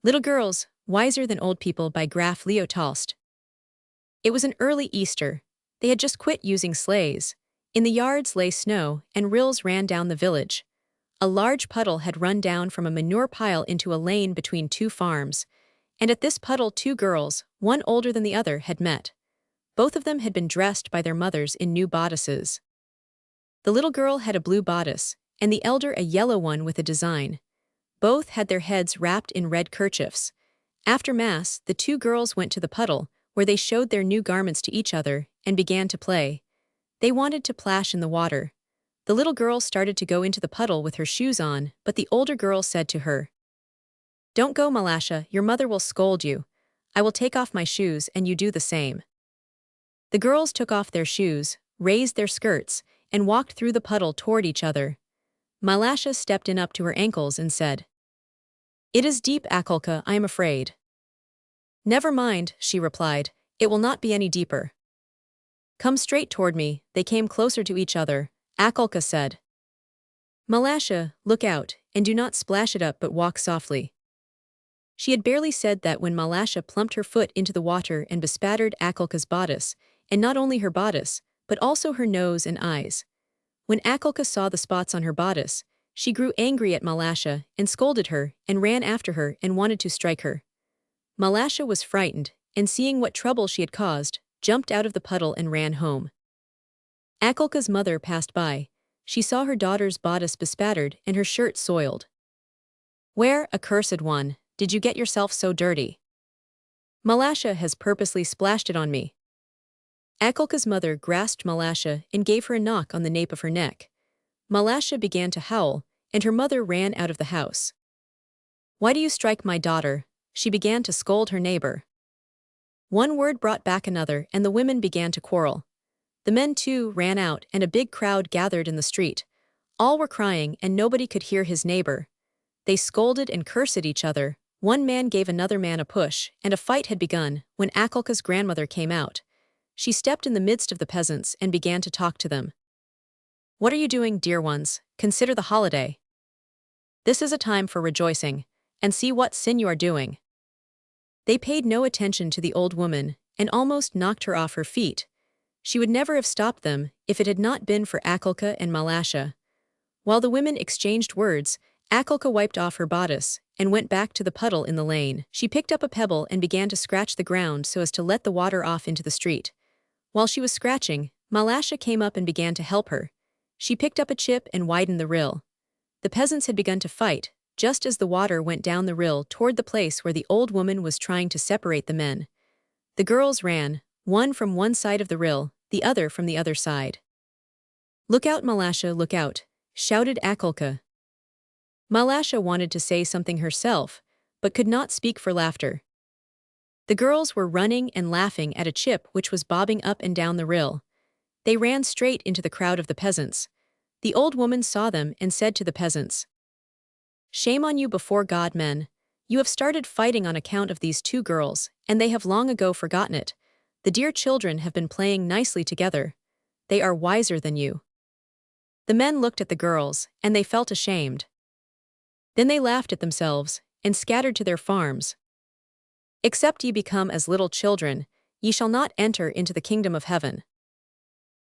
Little Girls, Wiser Than Old People by Graf Leo Tolstoy. It was an early Easter. They had just quit using sleighs. In the yards lay snow, and rills ran down the village. A large puddle had run down from a manure pile into a lane between two farms, and at this puddle two girls, one older than the other, had met. Both of them had been dressed by their mothers in new bodices. The little girl had a blue bodice, and the elder a yellow one with a design. Both had their heads wrapped in red kerchiefs. After Mass, the two girls went to the puddle, where they showed their new garments to each other, and began to play. They wanted to plash in the water. The little girl started to go into the puddle with her shoes on, but the older girl said to her, "Don't go, Malasha, your mother will scold you. I will take off my shoes and you do the same." The girls took off their shoes, raised their skirts, and walked through the puddle toward each other. Malasha stepped in up to her ankles and said, "It is deep, Akulka, I am afraid." "Never mind," she replied, "it will not be any deeper." "Come straight toward me." They came closer to each other. Akulka said, "Malasha, look out, and do not splash it up but walk softly." She had barely said that when Malasha plumped her foot into the water and bespattered Akulka's bodice, and not only her bodice, but also her nose and eyes. When Akulka saw the spots on her bodice, she grew angry at Malasha and scolded her and ran after her and wanted to strike her. Malasha was frightened, and seeing what trouble she had caused, jumped out of the puddle and ran home. Akulka's mother passed by. She saw her daughter's bodice bespattered and her shirt soiled. "Where, accursed one, did you get yourself so dirty?" "Malasha has purposely splashed it on me." Akulka's mother grasped Malasha and gave her a knock on the nape of her neck. Malasha began to howl, and her mother ran out of the house. "Why do you strike my daughter?" She began to scold her neighbor. One word brought back another, and the women began to quarrel. The men too ran out, and a big crowd gathered in the street. All were crying, and nobody could hear his neighbor. They scolded and cursed at each other. One man gave another man a push, and a fight had begun when Akulka's grandmother came out. She stepped in the midst of the peasants and began to talk to them. "What are you doing, dear ones? Consider the holiday. This is a time for rejoicing, and see what sin you are doing." They paid no attention to the old woman and almost knocked her off her feet. She would never have stopped them if it had not been for Akulka and Malasha. While the women exchanged words, Akulka wiped off her bodice and went back to the puddle in the lane. She picked up a pebble and began to scratch the ground so as to let the water off into the street. While she was scratching, Malasha came up and began to help her. She picked up a chip and widened the rill. The peasants had begun to fight, just as the water went down the rill toward the place where the old woman was trying to separate the men. The girls ran, one from one side of the rill, the other from the other side. "Look out, Malasha, look out," shouted Akulka. Malasha wanted to say something herself, but could not speak for laughter. The girls were running and laughing at a chip which was bobbing up and down the rill. They ran straight into the crowd of the peasants. The old woman saw them and said to the peasants, "Shame on you before God, men. You have started fighting on account of these two girls, and they have long ago forgotten it. The dear children have been playing nicely together. They are wiser than you." The men looked at the girls, and they felt ashamed. Then they laughed at themselves, and scattered to their farms. "Except ye become as little children, ye shall not enter into the kingdom of heaven."